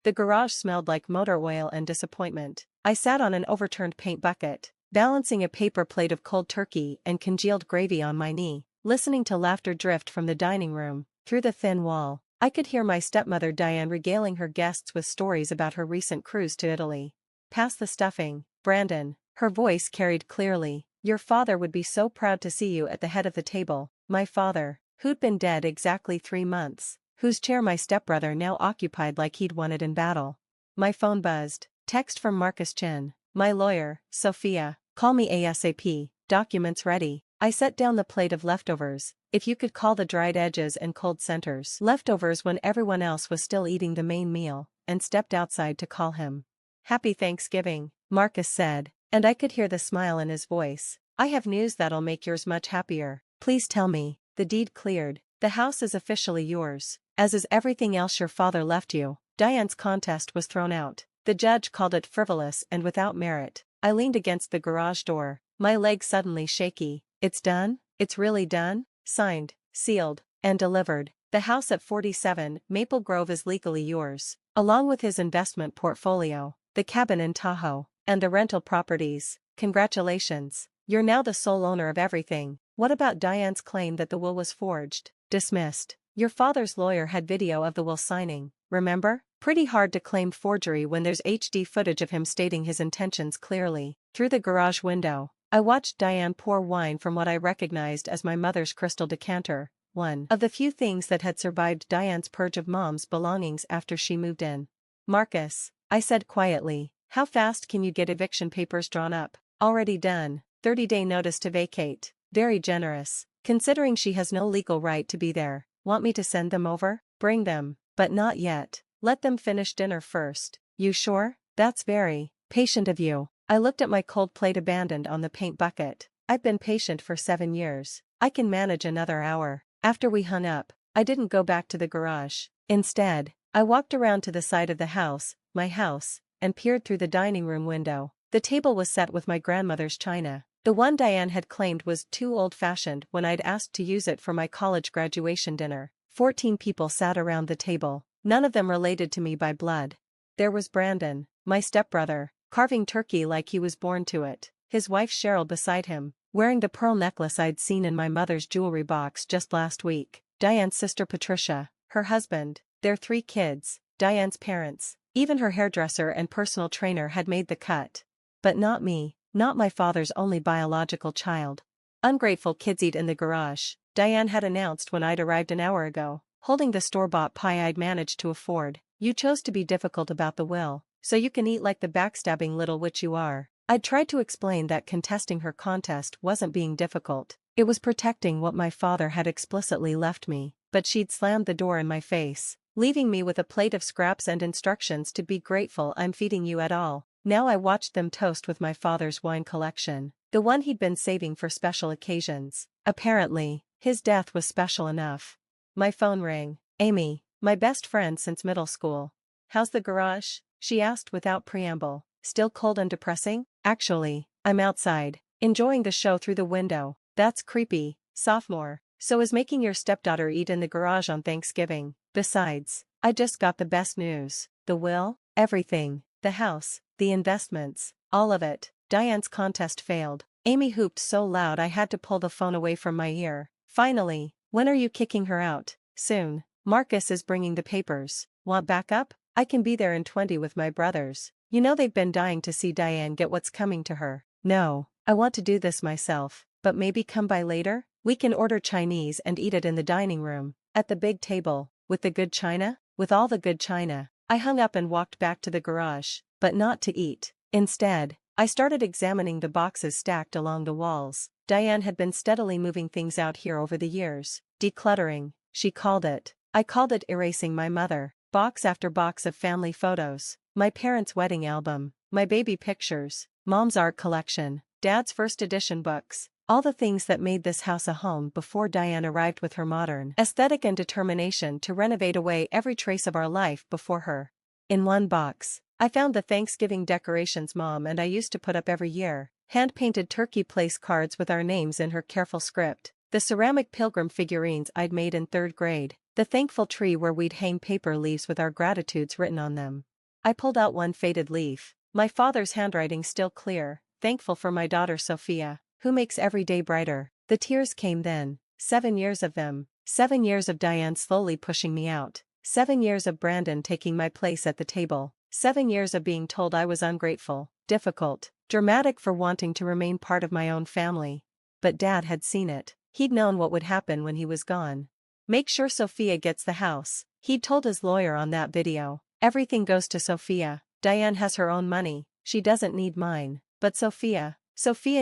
The garage smelled like motor oil and disappointment. I sat on an overturned paint bucket, balancing a paper plate of cold turkey and congealed gravy on my knee, listening to laughter drift from the dining room, through the thin wall. I could hear my stepmother Diane regaling her guests with stories about her recent cruise to Italy. "Pass the stuffing, Brandon," her voice carried clearly. "Your father would be so proud to see you at the head of the table." My father, who'd been dead exactly 3 months, whose chair my stepbrother now occupied like he'd won it in battle. My phone buzzed. Text from Marcus Chin. "My lawyer, Sophia, call me ASAP, documents ready." I set down the plate of leftovers, if you could call the dried edges and cold centers leftovers when everyone else was still eating the main meal, and stepped outside to call him. "Happy Thanksgiving," Marcus said, and I could hear the smile in his voice. "I have news that'll make yours much happier. Please tell me." The deed cleared. "The house is officially yours, as is everything else your father left you." Diane's contest was thrown out. The judge called it frivolous and without merit. I leaned against the garage door, my legs suddenly shaky. "It's done? It's really done? Signed, sealed, and delivered. The house at 47 Maple Grove is legally yours, along with his investment portfolio, the cabin in Tahoe, and the rental properties. Congratulations. You're now the sole owner of everything." "What about Diane's claim that the will was forged?" "Dismissed. Your father's lawyer had video of the will signing, remember? Pretty hard to claim forgery when there's HD footage of him stating his intentions clearly." Through the garage window, I watched Diane pour wine from what I recognized as my mother's crystal decanter, one of the few things that had survived Diane's purge of mom's belongings after she moved in. "Marcus," I said quietly, "how fast can you get eviction papers drawn up?" "Already done, 30-day notice to vacate." "Very generous, considering she has no legal right to be there." "Want me to send them over?" "Bring them, but not yet. Let them finish dinner first." "You sure? That's very patient of you." I looked at my cold plate abandoned on the paint bucket. "I've been patient for 7 years. I can manage another hour." After we hung up, I didn't go back to the garage. Instead, I walked around to the side of the house, my house, and peered through the dining room window. The table was set with my grandmother's china. The one Diane had claimed was too old-fashioned when I'd asked to use it for my college graduation dinner. 14 people sat around the table, none of them related to me by blood. There was Brandon, my stepbrother, carving turkey like he was born to it, his wife Cheryl beside him, wearing the pearl necklace I'd seen in my mother's jewelry box just last week, Diane's sister Patricia, her husband, their 3 kids, Diane's parents, even her hairdresser and personal trainer had made the cut. But not me, not my father's only biological child. "Ungrateful kids eat in the garage," Diane had announced when I'd arrived an hour ago, holding the store-bought pie I'd managed to afford. "You chose to be difficult about the will, so you can eat like the backstabbing little witch you are." I'd tried to explain that contesting her contest wasn't being difficult, it was protecting what my father had explicitly left me, but she'd slammed the door in my face, leaving me with a plate of scraps and instructions to be grateful I'm feeding you at all. Now I watched them toast with my father's wine collection, the one he'd been saving for special occasions. Apparently, his death was special enough. My phone rang. Amy, my best friend since middle school. "How's the garage?" she asked without preamble. "Still cold and depressing?" "Actually, I'm outside, enjoying the show through the window." "That's creepy, sophomore. So is making your stepdaughter eat in the garage on Thanksgiving. Besides, I just got the best news. The will, everything, the house, the investments, all of it." Diane's contest failed. Amy hooped so loud I had to pull the phone away from my ear. "Finally, when are you kicking her out?" "Soon. Marcus is bringing the papers." "Want backup?" "I can be there in 20 with my brothers. You know they've been dying to see Diane get what's coming to her." "No, I want to do this myself, but maybe come by later? We can order Chinese and eat it in the dining room, at the big table, with the good china?" "With all the good china." I hung up and walked back to the garage, but not to eat. Instead, I started examining the boxes stacked along the walls. Diane had been steadily moving things out here over the years. Decluttering, she called it. I called it erasing my mother. Box after box of family photos, my parents' wedding album, my baby pictures, mom's art collection, dad's first edition books, all the things that made this house a home before Diane arrived with her modern aesthetic and determination to renovate away every trace of our life before her. In one box, I found the Thanksgiving decorations Mom and I used to put up every year, hand-painted turkey place cards with our names in her careful script, the ceramic pilgrim figurines I'd made in 3rd grade, the thankful tree where we'd hang paper leaves with our gratitudes written on them. I pulled out one faded leaf. My father's handwriting still clear, thankful for my daughter Sophia, who makes every day brighter. The tears came then. 7 years of them. 7 years of Diane slowly pushing me out. 7 years of Brandon taking my place at the table. 7 years of being told I was ungrateful, difficult, dramatic for wanting to remain part of my own family. But Dad had seen it. He'd known what would happen when he was gone. Make sure Sophia gets the house, he'd told his lawyer on that video. Everything goes to Sophia. Diane has her own money, she doesn't need mine. But Sophia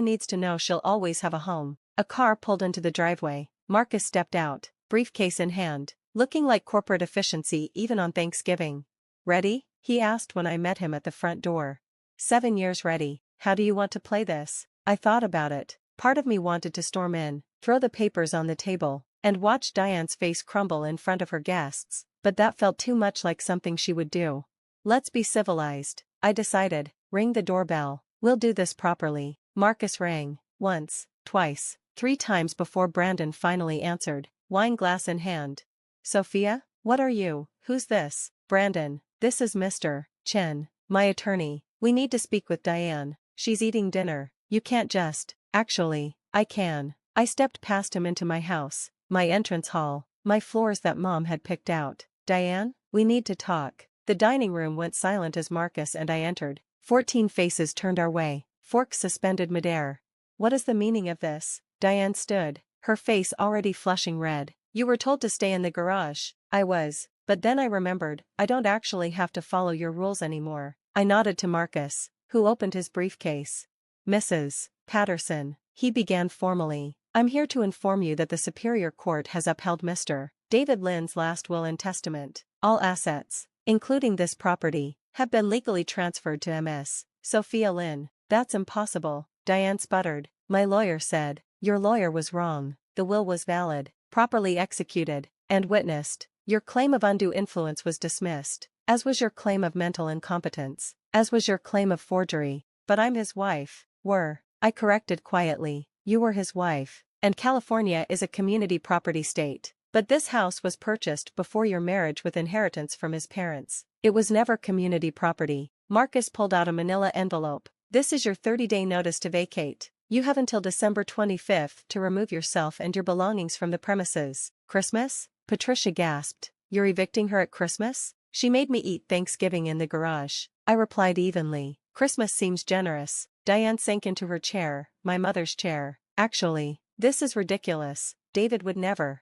needs to know she'll always have a home. A car pulled into the driveway. Marcus stepped out, briefcase in hand, looking like corporate efficiency even on Thanksgiving. Ready? He asked when I met him at the front door. 7 years ready. How do you want to play this? I thought about it. Part of me wanted to storm in, throw the papers on the table, and watch Diane's face crumble in front of her guests, but that felt too much like something she would do. Let's be civilized, I decided. Ring the doorbell. We'll do this properly. Marcus rang. Once, twice, 3 times before Brandon finally answered, wine glass in hand. Sophia? What are you? Who's this? Brandon, this is Mr. Chen, my attorney. We need to speak with Diane. She's eating dinner. You can't just. Actually, I can. I stepped past him into my house, my entrance hall, my floors that Mom had picked out. Diane, we need to talk. The dining room went silent as Marcus and I entered. 14 faces turned our way, forks suspended midair. What is the meaning of this? Diane stood, her face already flushing red. You were told to stay in the garage. I was, but then I remembered, I don't actually have to follow your rules anymore. I nodded to Marcus, who opened his briefcase. Mrs. Patterson, he began formally, I'm here to inform you that the Superior Court has upheld Mr. David Lynn's last will and testament. All assets, including this property, have been legally transferred to Ms. Sophia Lynn. That's impossible, Diane sputtered. My lawyer said, your lawyer was wrong. The will was valid, properly executed, and witnessed. Your claim of undue influence was dismissed, as was your claim of mental incompetence, as was your claim of forgery. But I'm his wife. I corrected quietly. You were his wife, and California is a community property state. But this house was purchased before your marriage with inheritance from his parents. It was never community property. Marcus pulled out a manila envelope. This is your 30-day notice to vacate. You have until December 25th to remove yourself and your belongings from the premises. Christmas? Patricia gasped. You're evicting her at Christmas? She made me eat Thanksgiving in the garage. I replied evenly. Christmas seems generous. Diane sank into her chair, my mother's chair. Actually, this is ridiculous. David would never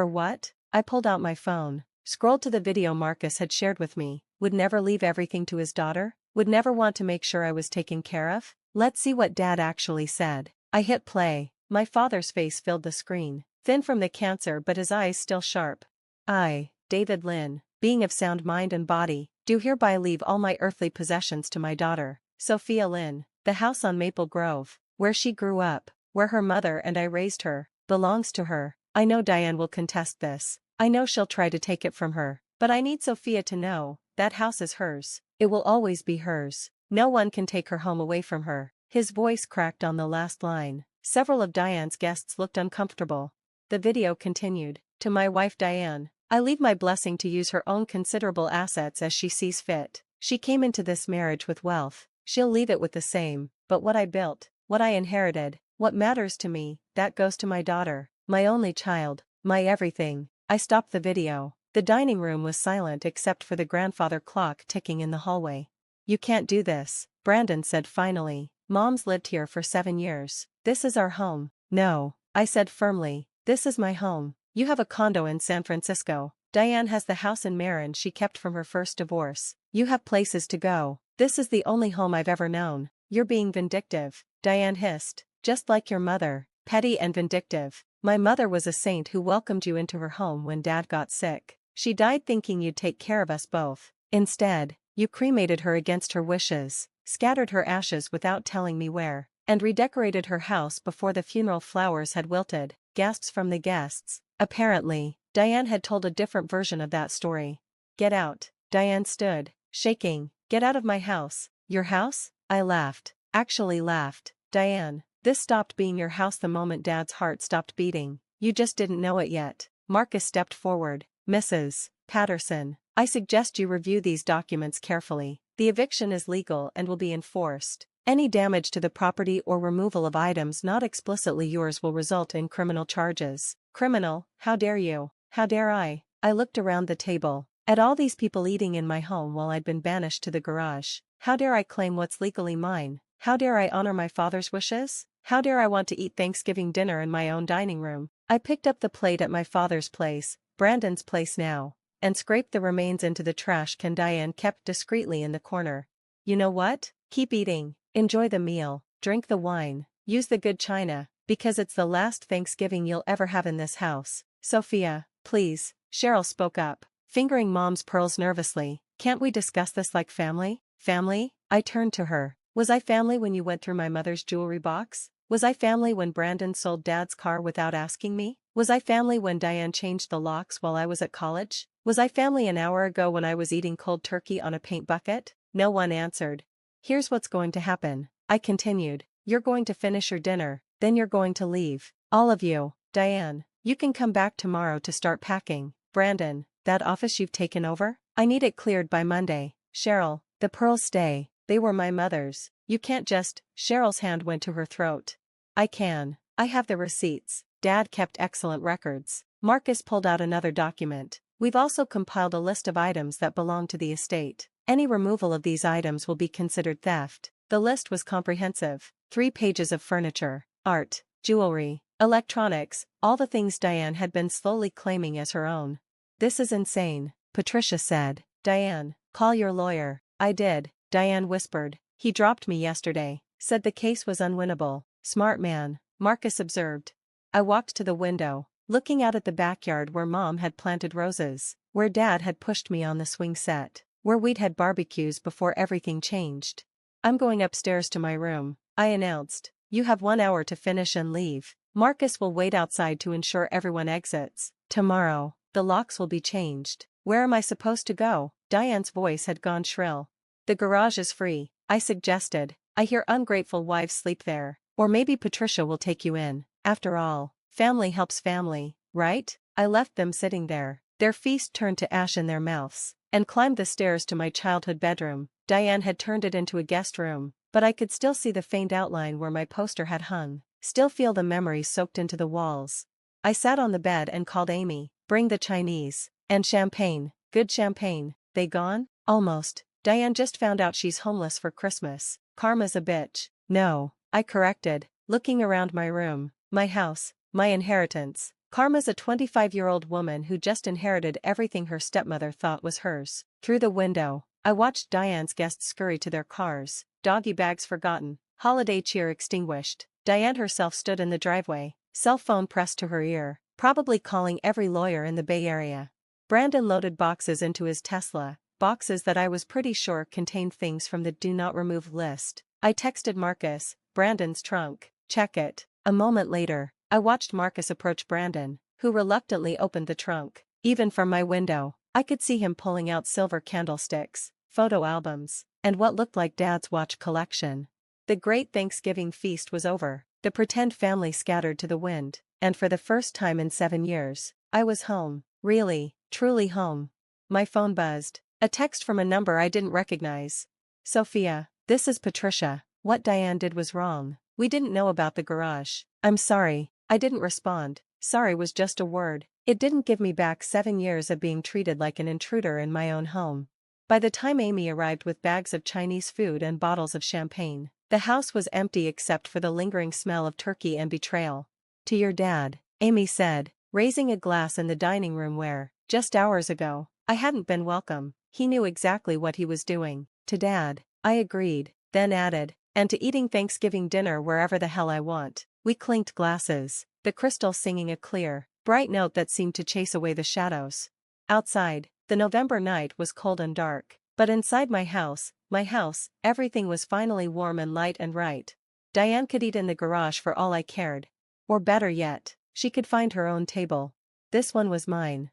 what? I pulled out my phone, scrolled to the video Marcus had shared with me. Would never leave everything to his daughter? Would never want to make sure I was taken care of? Let's see what Dad actually said. I hit play. My father's face filled the screen, thin from the cancer but his eyes still sharp. I, David Lynn, being of sound mind and body, do hereby leave all my earthly possessions to my daughter, Sophia Lynn. The house on Maple Grove, where she grew up, where her mother and I raised her, belongs to her. I know Diane will contest this. I know she'll try to take it from her. But I need Sophia to know, that house is hers. It will always be hers. No one can take her home away from her. His voice cracked on the last line. Several of Diane's guests looked uncomfortable. The video continued. To my wife Diane, I leave my blessing to use her own considerable assets as she sees fit. She came into this marriage with wealth. She'll leave it with the same, but what I built, what I inherited, what matters to me, that goes to my daughter, my only child, my everything. I stopped the video. The dining room was silent except for the grandfather clock ticking in the hallway. You can't do this, Brandon said finally. Mom's lived here for 7 years. This is our home. No, I said firmly, this is my home. You have a condo in San Francisco. Diane has the house in Marin she kept from her first divorce. You have places to go. This is the only home I've ever known. You're being vindictive, Diane hissed. Just like your mother, petty and vindictive. My mother was a saint who welcomed you into her home when Dad got sick. She died thinking you'd take care of us both. Instead, you cremated her against her wishes, scattered her ashes without telling me where, and redecorated her house before the funeral flowers had wilted. Gasps from the guests. Apparently, Diane had told a different version of that story. Get out. Diane stood, shaking. Get out of my house. Your house? I laughed. Actually laughed. Diane, this stopped being your house the moment Dad's heart stopped beating. You just didn't know it yet. Marcus stepped forward. Mrs. Patterson, I suggest you review these documents carefully. The eviction is legal and will be enforced. Any damage to the property or removal of items not explicitly yours will result in criminal charges. Criminal, how dare you? How dare I? I looked around the table, at all these people eating in my home while I'd been banished to the garage. How dare I claim what's legally mine? How dare I honor my father's wishes? How dare I want to eat Thanksgiving dinner in my own dining room? I picked up the plate at my father's place, Brandon's place now, and scraped the remains into the trash can Diane kept discreetly in the corner. You know what? Keep eating, enjoy the meal, drink the wine, use the good china, because it's the last Thanksgiving you'll ever have in this house. Sophia, please, Cheryl spoke up, fingering Mom's pearls nervously. Can't we discuss this like family? Family? I turned to her. Was I family when you went through my mother's jewelry box? Was I family when Brandon sold Dad's car without asking me? Was I family when Diane changed the locks while I was at college? Was I family an hour ago when I was eating cold turkey on a paint bucket? No one answered. Here's what's going to happen, I continued. You're going to finish your dinner, then you're going to leave. All of you. Diane, you can come back tomorrow to start packing. Brandon, that office you've taken over? I need it cleared by Monday. Cheryl, the pearls stay. They were my mother's. You can't just. Cheryl's hand went to her throat. I can. I have the receipts. Dad kept excellent records. Marcus pulled out another document. We've also compiled a list of items that belong to the estate. Any removal of these items will be considered theft. The list was comprehensive. 3 pages of furniture, art, jewelry, electronics, all the things Diane had been slowly claiming as her own. This is insane, Patricia said. Diane, call your lawyer. I did, Diane whispered. He dropped me yesterday, said the case was unwinnable. Smart man, Marcus observed. I walked to the window, looking out at the backyard where Mom had planted roses, where Dad had pushed me on the swing set, where we'd had barbecues before everything changed. I'm going upstairs to my room, I announced. You have 1 hour to finish and leave. Marcus will wait outside to ensure everyone exits. Tomorrow, the locks will be changed. Where am I supposed to go? Diane's voice had gone shrill. The garage is free, I suggested. I hear ungrateful wives sleep there. Or maybe Patricia will take you in. After all, family helps family, right? I left them sitting there, their feast turned to ash in their mouths, and climbed the stairs to my childhood bedroom. Diane had turned it into a guest room, but I could still see the faint outline where my poster had hung, still feel the memories soaked into the walls. I sat on the bed and called Amy. Bring the Chinese. And champagne. Good champagne. They gone? Almost. Diane just found out she's homeless for Christmas. Karma's a bitch. No, I corrected, looking around my room, my house, my inheritance. Karma's a 25-year-old woman who just inherited everything her stepmother thought was hers. Through the window, I watched Diane's guests scurry to their cars, doggy bags forgotten, holiday cheer extinguished. Diane herself stood in the driveway, cell phone pressed to her ear, probably calling every lawyer in the Bay Area. Brandon loaded boxes into his Tesla, boxes that I was pretty sure contained things from the do not remove list. I texted Marcus, Brandon's trunk, check it. A moment later, I watched Marcus approach Brandon, who reluctantly opened the trunk. Even from my window, I could see him pulling out silver candlesticks, photo albums, and what looked like Dad's watch collection. The great Thanksgiving feast was over, the pretend family scattered to the wind, and for the first time in 7 years, I was home, really, truly home. My phone buzzed, a text from a number I didn't recognize. Sophia, this is Patricia. What Diane did was wrong. We didn't know about the garage. I'm sorry. I didn't respond. Sorry was just a word. It didn't give me back 7 years of being treated like an intruder in my own home. By the time Amy arrived with bags of Chinese food and bottles of champagne, the house was empty except for the lingering smell of turkey and betrayal. To your dad, Amy said, raising a glass in the dining room where, just hours ago, I hadn't been welcome. He knew exactly what he was doing. To Dad, I agreed, then added, and to eating Thanksgiving dinner wherever the hell I want. We clinked glasses, the crystal singing a clear, bright note that seemed to chase away the shadows. Outside, the November night was cold and dark, but inside my house, everything was finally warm and light and right. Diane could eat in the garage for all I cared. Or better yet, she could find her own table. This one was mine.